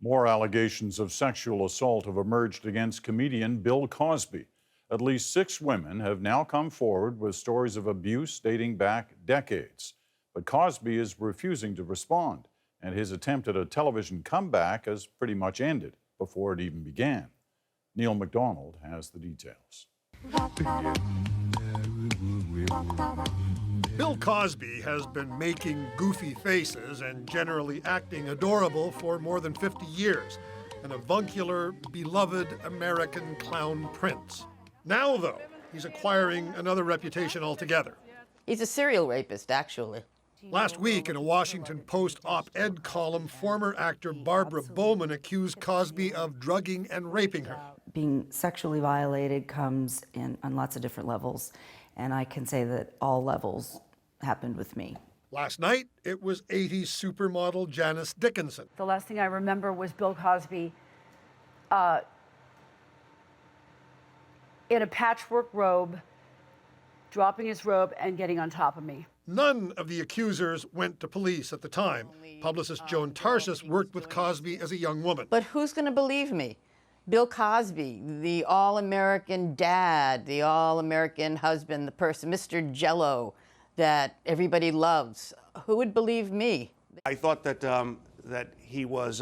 More allegations of sexual assault have emerged against comedian Bill Cosby. At least 6 women have now come forward with stories of abuse dating back decades. But Cosby is refusing to respond, and his attempt at a television comeback has pretty much ended before it even began. Neil McDonald has the details. Bill Cosby has been making goofy faces and generally acting adorable for more than 50 years, an avuncular, beloved American clown prince. Now, though, he's acquiring another reputation altogether. He's a serial rapist, actually. Last week, in a Washington Post op-ed column, former actor Barbara Bowman accused Cosby of drugging and raping her. Being sexually violated comes on lots of different levels, and I can say that all levels happened with me. Last night, it was 80s supermodel Janice Dickinson. The last thing I remember was Bill Cosby in a patchwork robe, dropping his robe and getting on top of me. None of the accusers went to police at the time. Publicist JOAN TARSHIS worked with Cosby as a young woman. But who's going to believe me? Bill Cosby, the all-American dad, the all-American husband, the person, Mr. Jello, that everybody loves. Who would believe me? I thought that he was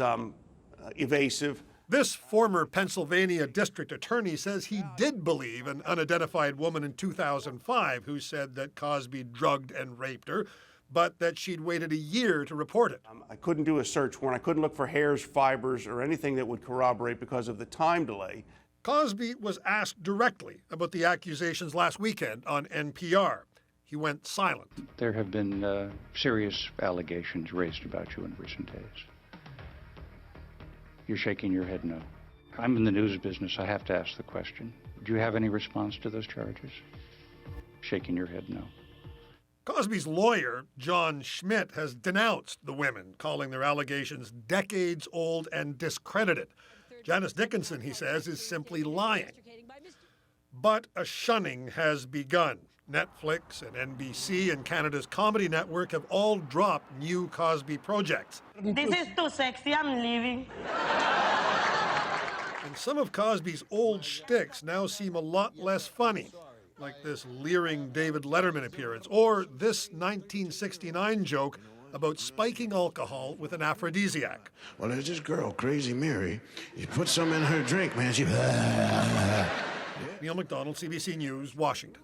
evasive. This former Pennsylvania district attorney says he did believe an unidentified woman in 2005 who said that Cosby drugged and raped her, but that she'd waited a year to report it. I couldn't do a search warrant. I couldn't look for hairs, fibers, or anything that would corroborate because of the time delay. Cosby was asked directly about the accusations last weekend on NPR. He went silent. There have been serious allegations raised about you in recent days. You're shaking your head no. I'm in the news business. I have to ask the question. Do you have any response to those charges? Shaking your head no. Cosby's lawyer, John Schmidt, has denounced the women, calling their allegations decades old and discredited. Janice Dickinson, he says, is simply lying. But a shunning has begun. Netflix and NBC and Canada's Comedy Network have all dropped new Cosby projects. This is too sexy, I'm leaving. And some of Cosby's old shticks now seem a lot less funny, like this leering David Letterman appearance, or this 1969 joke about spiking alcohol with an aphrodisiac. Well, there's this girl, Crazy Mary. You put some in her drink, man, she... Neil McDonald, CBC News, Washington.